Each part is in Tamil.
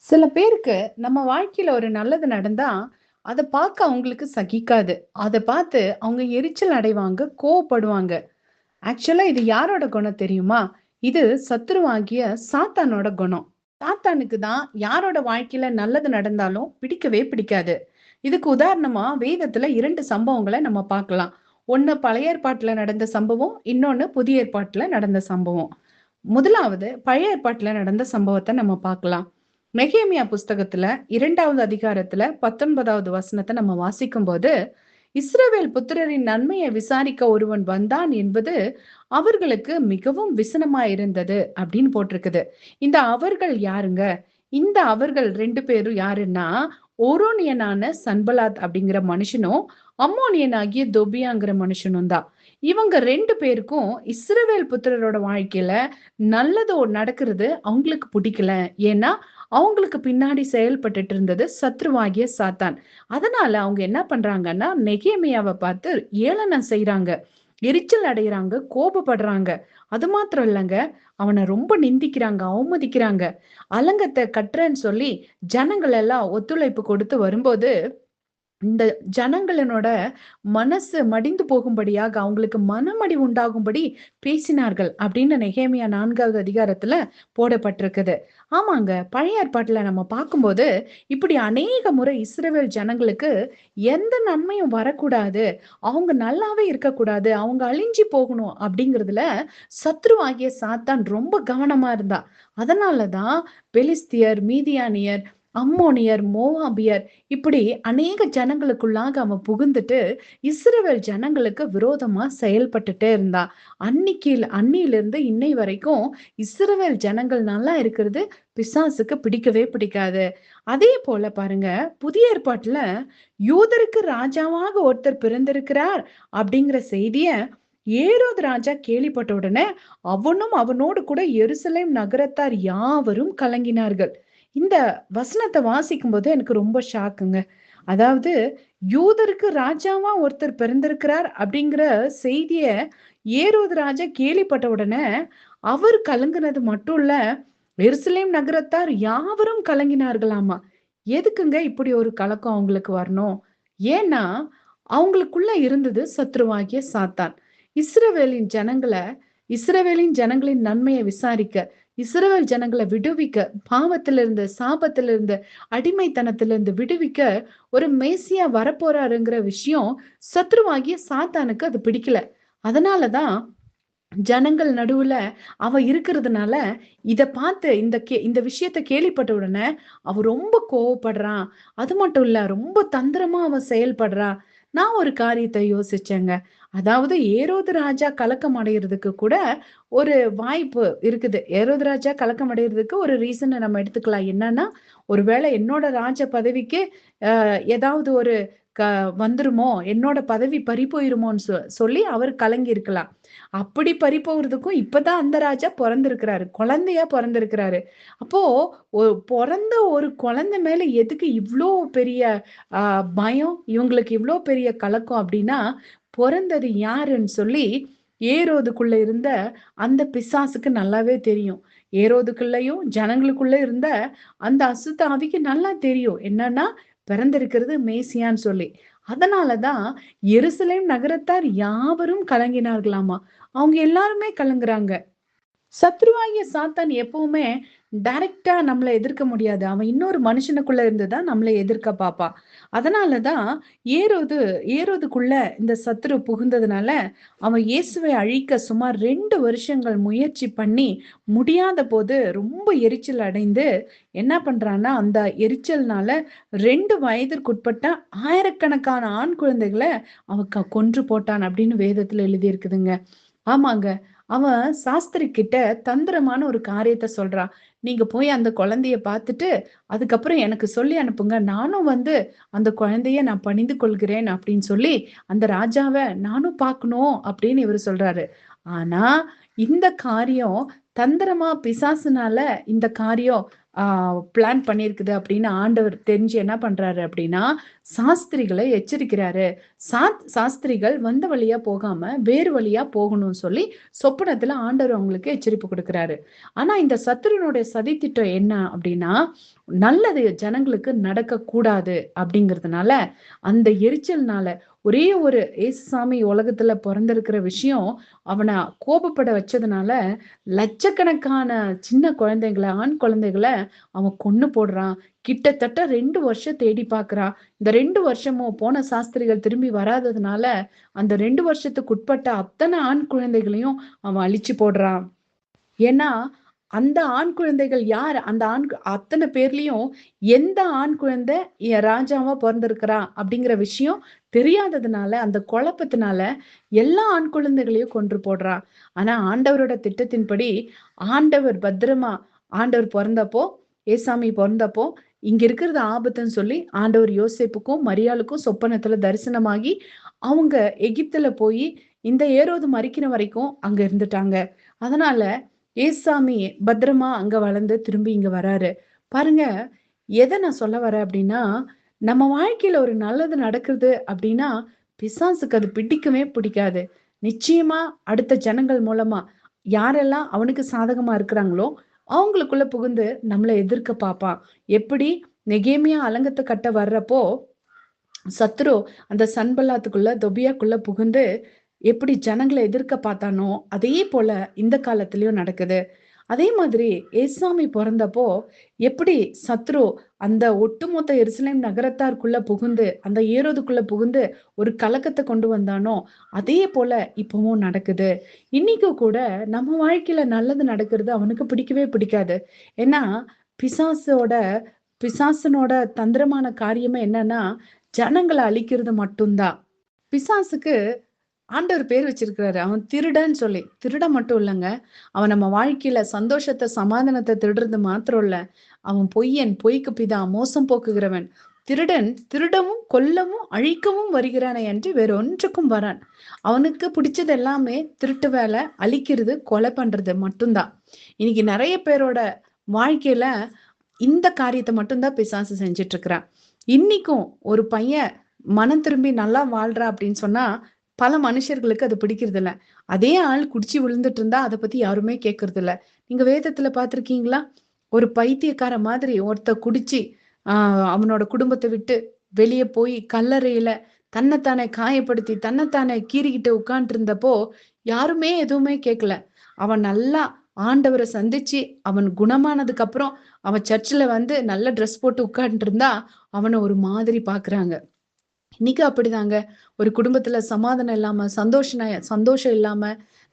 சில பேருக்கு நம்ம வாழ்க்கையில ஒரு நல்லது நடந்தா, அத பார்க்க அவங்களுக்கு சகிக்காது. அத பார்த்து அவங்க எரிச்சல் அடைவாங்க, கோவப்படுவாங்க. ஆக்சுவலா இது யாரோட குணம் தெரியுமா? இது சத்துருவாகிய சாத்தானோட குணம். சாத்தானுக்கு தான் யாரோட வாழ்க்கையில நல்லது நடந்தாலும் பிடிக்கவே பிடிக்காது. இதுக்கு உதாரணமா வேதத்துல 2 சம்பவங்கள நம்ம பார்க்கலாம். ஒண்ணு பழைய ஏற்பாட்டுல நடந்த சம்பவம், இன்னொன்னு புதிய ஏற்பாட்டுல நடந்த சம்பவம். முதலாவது பழைய ஏற்பாட்டுல நடந்த சம்பவத்த நம்ம பார்க்கலாம். நெகேமியா புஸ்தகத்துல 2வது அதிகாரத்துல 19வது வசனத்த நம்ம வாசிக்கும்போது, இஸ்ரவேல் புத்திரரின் நன்மையை விசாரிக்க ஒருவன் வந்தான் என்பது அவர்களுக்கு மிகவும் விசனமாயிருந்தது அப்படின்னு போட்டிருக்குது. இந்த அவர்கள் யாருங்க? இந்த அவர்கள் 2 பேரும் யாருன்னா, ஓரோனியனான சன்பலாத் அப்படிங்கிற மனுஷனும், அம்மோனியனாகிய தொபியாங்கிற மனுஷனும் தான். இவங்க 2 பேருக்கும் இஸ்ரவேல் புத்திரரோட வாழ்க்கையில நல்லது நடக்கிறது அவங்களுக்கு பிடிக்கல. ஏன்னா, அவங்களுக்கு பின்னாடி செயல்பட்டுட்டு இருந்தது சத்ருவாகிய சாத்தான். அதனால அவங்க என்ன பண்றாங்கன்னா, நெகேமியாவ பார்த்து ஏளனம் செய்றாங்க. எரிச்சல் அடையறாங்க, கோபப்படுறாங்க. அது மாத்திரம் இல்லங்க, அவன ரொம்ப நிந்திக்கிறாங்க, அவமதிக்கிறாங்க. அலங்கத்த கட்டுறேன்னு சொல்லி ஜனங்கள் எல்லாம் ஒத்துழைப்பு கொடுத்து வரும்போது, இந்த ஜனங்களினோட மனசு மடிந்து போகும்படியாக அவங்களுக்கு மனமடி உண்டாகும்படி பேசினார்கள் அப்படின்னு நெகேமியா 4வது அதிகாரத்துல போடப்பட்டிருக்குது. ஆமாங்க, பழைய ஏற்பாட்டுல நம்ம பார்க்கும்போது இப்படி அநேக முறை இஸ்ரவேல் ஜனங்களுக்கு எந்த நன்மையும் வரக்கூடாது, அவங்க நல்லாவே இருக்கக்கூடாது, அவங்க அழிஞ்சு போகணும் அப்படிங்கிறதுல சத்ருவாகிய சாத்தான் ரொம்ப கவனமா இருந்தான். அதனாலதான் பெலிஸ்தியர், மீதியானியர், அம்மோனியர், மோவாபியர் இப்படி அநேக ஜனங்களுக்குள்ளாக அவன் புகுந்துட்டு இஸ்ரவேல் ஜனங்களுக்கு விரோதமா செயல்பட்டுட்டே இருந்தான். அன்னியிலிருந்து இன்னை வரைக்கும் இஸ்ரவேல் ஜனங்கள் நல்லா இருக்கிறது பிசாசுக்கு பிடிக்கவே பிடிக்காது. அதே போல பாருங்க, புதிய ஏற்பாட்டுல யூதருக்கு ராஜாவாக ஒருத்தர் பிறந்திருக்கிறார் அப்படிங்கிற செய்திய ஏரோது ராஜா கேள்விப்பட்ட உடனே அவனும் அவனோடு கூட எருசலேம் நகரத்தார் யாவரும் கலங்கினார்கள். இந்த வசனத்தை வாசிக்கும் போது எனக்கு ரொம்ப ஷாக்குங்க. அதாவது யூதருக்கு ராஜாவா ஒருத்தர் பிறந்திருக்கிறார் அப்படிங்கிற செய்திய ஏரோது ராஜா கேள்விப்பட்ட உடனே அவர் கலங்கினது மட்டும் இல்ல, எருசலேம் நகரத்தார் யாவரும் கலங்கினார்களாமா. எதுக்குங்க இப்படி ஒரு கலக்கம் அவங்களுக்கு வரணும்? ஏன்னா அவங்களுக்குள்ள இருந்தது சத்ருவாகிய சாத்தான். இஸ்ரவேலின் ஜனங்களை இஸ்ரவேலின் ஜனங்களின் நன்மையை விசாரிக்க, இஸ்ரவேல் ஜனங்களை விடுவிக்க, பாவத்திலிருந்து, சாபத்திலிருந்து, அடிமைத்தனத்திலிருந்து விடுவிக்க ஒரு மேசியா வரப்போறாருங்கிற விஷயம் சத்ருவாகிய சாத்தானுக்கு அது பிடிக்கல. அதனாலதான் ஜனங்கள் நடுவுல அவ இருக்கிறதுனால இத பார்த்து இந்த விஷயத்த கேள்விப்பட்ட உடனே அவ ரொம்ப கோவப்படுறான். அது மட்டும் இல்ல, ரொம்ப தந்திரமா அவ செயல்படுறா. நான் ஒரு காரியத்தை யோசிச்சேங்க. அதாவது ஏரோது ராஜா கலக்கம் அடையறதுக்கு கூட ஒரு வாய்ப்பு இருக்குது. ஏரோது ராஜா கலக்கம் அடையறதுக்கு ஒரு ரீசன் நம்ம எடுத்துக்கலாம். என்னன்னா, ஒருவேளை என்னோட ராஜ பதவிக்கு ஏதாவது ஒரு க வந்துருமோ, என்னோட பதவி பறி போயிருமோன்னு சொல்லி அவர் கலங்கி இருக்கலாம். அப்படி பறி போறதுக்கும் இப்பதான் அந்த ராஜா பொறந்திருக்கிறாரு, குழந்தையா பொறந்திருக்கிறாரு. அப்போ பொறந்த ஒரு குழந்தை மேல எதுக்கு இவ்ளோ பெரிய பயம், இவங்களுக்கு இவ்ளோ பெரிய கலக்கம் அப்படின்னா, பொறந்தது யாருன்னு சொல்லி ஏரோதுக்குள்ள இருந்த அந்த பிசாசுக்கு நல்லாவே தெரியும். ஏரோதுக்குள்ளயும் ஜனங்களுக்குள்ள இருந்த அந்த அசுத்த ஆவிக்கு நல்லா தெரியும். என்னன்னா, பிறந்திருக்கிறது மேசியான்னு சொல்லி. அதனாலதான் எருசலேம் நகரத்தார் யாவரும் கலங்கினார்களாமா. அவங்க எல்லாருமே கலங்குறாங்க. சத்ருவாகிய சாத்தான் எப்பவுமே டைரக்டா நம்மளை எதிர்க்க முடியாது. அவன் இன்னொரு மனுஷனுக்குள்ள இருந்துதான் நம்மளை எதிர்க்க பார்ப்பான். அதனாலதான் ஏரோது ஏரோதுக்குள்ள இந்த சத்ரு புகுந்ததுனால அவன் இயேசுவை அழிக்க சுமார் 2 வருஷங்கள் முயற்சி பண்ணி முடியாத போது ரொம்ப எரிச்சல் அடைந்து என்ன பண்றான்னா, அந்த எரிச்சல்னால 2 வயதிற்குட்பட்ட ஆயிரக்கணக்கான ஆண் குழந்தைகளை அவன் கொன்று போட்டான் அப்படின்னு வேதத்துல எழுதி இருக்குதுங்க. ஆமாங்க. அவன் சாஸ்திரி கிட்ட தந்திரமான ஒரு காரியத்த சொல்றான். நீங்க போய் அந்த குழந்தைய பார்த்துட்டு, அதுக்கப்புறம் எனக்கு சொல்லி அனுப்புங்க. நானும் வந்து அந்த குழந்தைய நான் பணிந்து கொள்கிறேன் அப்படின்னு சொல்லி, அந்த ராஜாவ நானும் பார்க்கணும் அப்படின்னு இவரு சொல்றாரு. ஆனா, இந்த காரியம் தந்திரமா பிசாசுனால இந்த காரியம் பிளான் பண்ணியிருக்குது அப்படின்னு ஆண்டவர் தெரிஞ்சு என்ன பண்றாரு அப்படின்னா, சாஸ்திரிகளை எச்சரிக்கிறாரு. சாஸ்திரிகள் வந்த வழியா போகாம வேறு வழியா போகணும்னு சொல்லி சொப்பனத்துல ஆண்டவர் அவங்களுக்கு எச்சரிப்பு கொடுக்கிறாரு. ஆனா இந்த சத்துருனுடைய சதித்திட்டம் என்ன அப்படின்னா, நல்லது ஜனங்களுக்கு நடக்கக்கூடாது அப்படிங்கிறதுனால, அந்த எரிச்சல்னால ஒரே ஒரு ஏசுசாமி உலகத்துல பொறந்திருக்கிற விஷயம் அவன கோபப்பட வச்சதுனால, லட்சக்கணக்கான சின்ன குழந்தைகள, ஆண் குழந்தைகள அவன் கொன்னு போடுறான். கிட்டத்தட்ட 2 வருஷம் தேடி பார்க்கிறான். இந்த 2 வருஷமும் போன சாஸ்திரிகள் திரும்பி வராததுனால, அந்த 2 வருஷத்துக்கு உட்பட்ட அத்தன ஆண் குழந்தைகளையும் அவன் அழிச்சு போடுறான். ஏன்னா, அந்த ஆண் குழந்தைகள் யார்? அந்த அத்தன பேர்லயும் எந்த ஆண் குழந்தை ராஜாவா பொறந்திருக்கிறான் அப்படிங்கிற விஷயம் தெரியாததுனால, அந்த குழப்பத்தினால எல்லா ஆண் குழந்தைகளையும் கொன்று போடுறான். ஆனா ஆண்டவரோட திட்டத்தின்படி, ஆண்டவர் பத்திரமா ஆண்டவர் பொறந்தப்போ, ஏசாமி பொறந்தப்போ, இங்க இருக்கிறது ஆபத்துன்னு சொல்லி ஆண்டவர் யோசேப்புக்கும், மரியாளுக்கும் சொப்பனத்துல தரிசனமாகி, அவங்க எகிப்துல போய் இந்த ஏரோது மரிக்கிற வரைக்கும் அங்க இருந்துட்டாங்க. அதனால ஏசாமி பத்திரமா அங்க வளர்ந்து திரும்பி இங்க வராரு. பாருங்க, எதை நான் சொல்ல வரேன் அப்படின்னா, நம்ம வாழ்க்கையில ஒரு நல்லது நடக்குது அப்படின்னா, பிசாசுக்கு அது பிடிக்கவே பிடிக்காது. நிச்சயமா அடுத்த ஜனங்கள் மூலமா யாரெல்லாம் அவனுக்கு சாதகமா இருக்கிறாங்களோ, அவங்களுக்குள்ள புகுந்து நம்மள எதிர்க்க பார்ப்பான். எப்படி நெகேமியா அலங்கத்த கட்ட வர்றப்போ, சத்ரு அந்த சன்பல்லாத்துக்குள்ள தொபியாக்குள்ள புகுந்து எப்படி ஜனங்களை எதிர்க்க பார்த்தானோ, அதே போல இந்த காலத்திலயும் நடக்குது. அதே மாதிரி ஏசாமி பொறந்தப்போ எப்படி சத்ரு அந்த ஒட்டுமொத்த எருசலேம் நகரத்தாருக்குள்ள புகுந்து அந்த ஏரோதுக்குள்ள புகுந்து ஒரு கலக்கத்தை கொண்டு வந்தானோ, அதே போல இப்பவும் நடக்குது. இன்னைக்கும் கூட நம்ம வாழ்க்கையில நல்லது நடக்கிறது அவனுக்கு பிடிக்கவே பிடிக்காது. ஏன்னா பிசாசோட பிசாசனோட தந்திரமான காரியமே என்னன்னா, ஜனங்களை அழிக்கிறது மட்டும்தான். பிசாசுக்கு ஆண்டவர் பேர் வச்சிருக்கிறாரு. அவன் திருடன்னு சொல்லி. திருட மட்டும் இல்லங்க. அவன் நம்ம வாழ்க்கையில சந்தோஷத்த, சமாதானத்த திருடுறது மாத்திரம் இல்ல. அவன் பொய்யன், பொய்க்கு பிதா, மோசம் போக்குகிறவன். திருடன் திருடவும், கொல்லவும், அழிக்கவும் வருகிறானே அன்றி வேற ஒன்றுக்கும் வரான். அவனுக்கு பிடிச்சது எல்லாமே திருட்டு வேலை, அழிக்கிறது, கொலை பண்றது மட்டும்தான். இன்னைக்கு நிறைய பேரோட வாழ்க்கையில இந்த காரியத்தை மட்டும்தான் பிசாசு செஞ்சுட்டு இருக்கிறான். இன்னைக்கும் ஒரு பையன் மனம் திரும்பி நல்லா வாழ்றா அப்படின்னு சொன்னா, பல மனுஷர்களுக்கு அது பிடிக்கிறது இல்ல. அதே ஆள் குடிச்சு விழுந்துட்டு இருந்தா அதை பத்தி யாருமே கேட்கறது இல்ல. நீங்க வேதத்துல பார்த்திருக்கீங்களா? ஒரு பைத்தியக்கார மாதிரி ஒருத்த குடிச்சு அவனோட குடும்பத்தை விட்டு வெளியே போய் கல்லறையில தன்னைத்தானே காயப்படுத்தி தன்னைத்தானே கீறிக்கிட்டு உட்கார்ந்து இருந்தப்போ யாருமே எதுவுமே கேட்கல. அவன் நல்லா ஆண்டவரை சந்திச்சு அவன் குணமானதுக்கு அப்புறம் அவன் சர்ச்சில் வந்து நல்ல ட்ரெஸ் போட்டு உட்கார்ந்து இருந்தா அவனை ஒரு மாதிரி பாக்குறாங்க. இன்னைக்கு அப்படிதாங்க. ஒரு குடும்பத்துல சமாதானம் இல்லாம, சந்தோஷம் இல்லாம,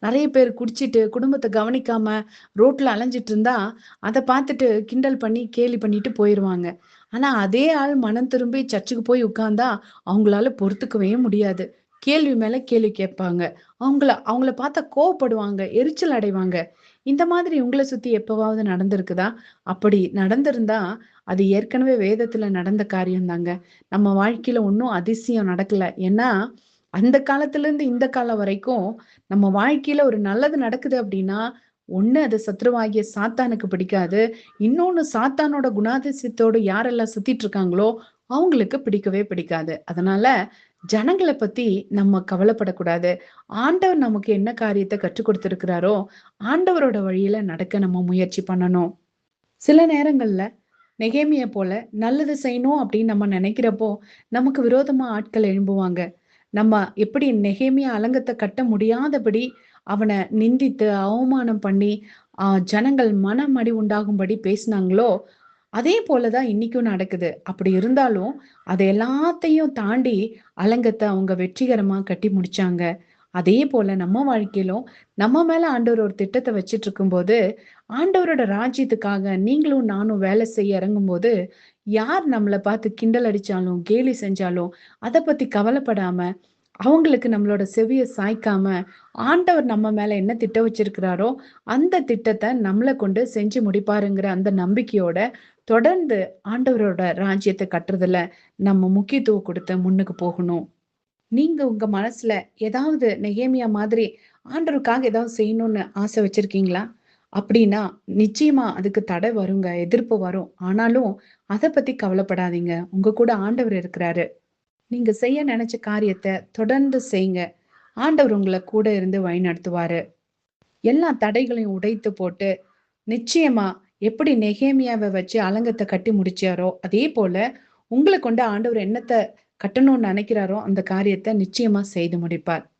நிறைய பேர் குடிச்சிட்டு குடும்பத்தை கவனிக்காம ரோட்ல அலைஞ்சிட்டு இருந்தா, அதை பார்த்துட்டு கிண்டல் பண்ணி கேலி பண்ணிட்டு போயிருவாங்க. ஆனா அதே ஆள் மனம் திரும்பி சர்ச்சுக்கு போய் உட்கார்ந்தா அவங்களால பொறுத்துக்கவே முடியாது. கேள்வி மேல கேள்வி கேட்பாங்க. அவங்கள பார்த்தா கோவப்படுவாங்க, எரிச்சல் அடைவாங்க. இந்த மாதிரி உங்களை சுத்தி எப்பவாவது நடந்திருக்குதா? அப்படி நடந்திருந்தா அது ஏற்கனவே வேதத்துல நடந்த காரியம் தாங்க. நம்ம வாழ்க்கையில ஒன்றும் அதிசயம் நடக்கல. ஏன்னா அந்த காலத்துல இருந்து இந்த காலம் வரைக்கும் நம்ம வாழ்க்கையில ஒரு நல்லது நடக்குது அப்படின்னா, ஒண்ணு அது சத்ருவாகிய சாத்தானுக்கு பிடிக்காது. இன்னொன்னு சாத்தானோட குணாதிசயத்தோடு யாரெல்லாம் சுத்திட்டு இருக்காங்களோ அவங்களுக்கு பிடிக்கவே பிடிக்காது. அதனால ஜனங்களை பத்தி நம்ம கவலைப்படக்கூடாது. ஆண்டவர் நமக்கு என்ன காரியத்தை கற்றுக் கொடுத்திருக்கிறாரோ ஆண்டவரோட வழியில நடக்க நம்ம முயற்சி பண்ணணும். சில நேரங்கள்ல நெகேமியா போல நல்லது செய்யணும் அப்படின்னு நம்ம நினைக்கிறப்போ நமக்கு விரோதமா ஆட்கள் எழும்புவாங்க. நம்ம எப்படி நெகேமியா அலங்கத்தை கட்ட முடியாதபடி அவனை நிந்தித்து அவமானம் பண்ணி ஜனங்கள் மனமடி உண்டாகும்படி பேசினாங்களோ அதே போலதான் இன்னைக்கும் நடக்குது. அப்படி இருந்தாலும் அதை எல்லாத்தையும் தாண்டி அலங்கத்தை அவங்க வெற்றிகரமா கட்டி முடிச்சாங்க. அதே போல நம்ம வாழ்க்கையிலும் நம்ம மேல ஆண்டவர் ஒரு திட்டத்தை வச்சிட்டு இருக்கும்போது ஆண்டவரோட ராஜ்யத்துக்காக நீங்களும் நானும் வேலை செய்ய இறங்கும் போது யார் நம்மளை பார்த்து கிண்டல் அடிச்சாலும் கேலி செஞ்சாலும் அதை பத்தி கவலைப்படாம அவங்களுக்கு நம்மளோட செவிய சாய்க்காம ஆண்டவர் நம்ம மேல என்ன திட்டம் வச்சிருக்கிறாரோ அந்த திட்டத்தை நம்மளை கொண்டு செஞ்சு முடிப்பாருங்கிற அந்த நம்பிக்கையோட தொடர்ந்து ஆண்டவரோட ராஜ்யத்தை கட்டுறதுல நம்ம முக்கியத்துவம் கொடுத்து முன்னுக்கு போகணும். நீங்க உங்க மனசுல ஏதாவது நெகேமியா மாதிரி ஆண்டவருக்காக ஏதாவது செய்யணும்னு ஆசை வச்சிருக்கீங்களா? அப்படின்னா, நிச்சயமா அதுக்கு தடை வருங்க. எதிர்ப்பு வரும். ஆனாலும் அத பத்தி கவலைப்படாதீங்க. உங்க கூட ஆண்டவர் இருக்கிறாரு. நீங்க செய்ய நெனச்ச காரியத்த தொடர்ந்து செய்யுங்க. ஆண்டவர் உங்கள கூட இருந்து வழிநடத்துவாரு. எல்லா தடைகளையும் உடைத்து போட்டு, நிச்சயமா எப்படி நெகேமியாவ வச்சு அலங்கத்த கட்டி முடிச்சாரோ, அதே போல உங்கள கொண்டு ஆண்டவர் என்னத்த கட்டணும்னு நெனைக்கிறாரோ, அந்த காரியத்த நிச்சயமா செய்து முடிப்பார்.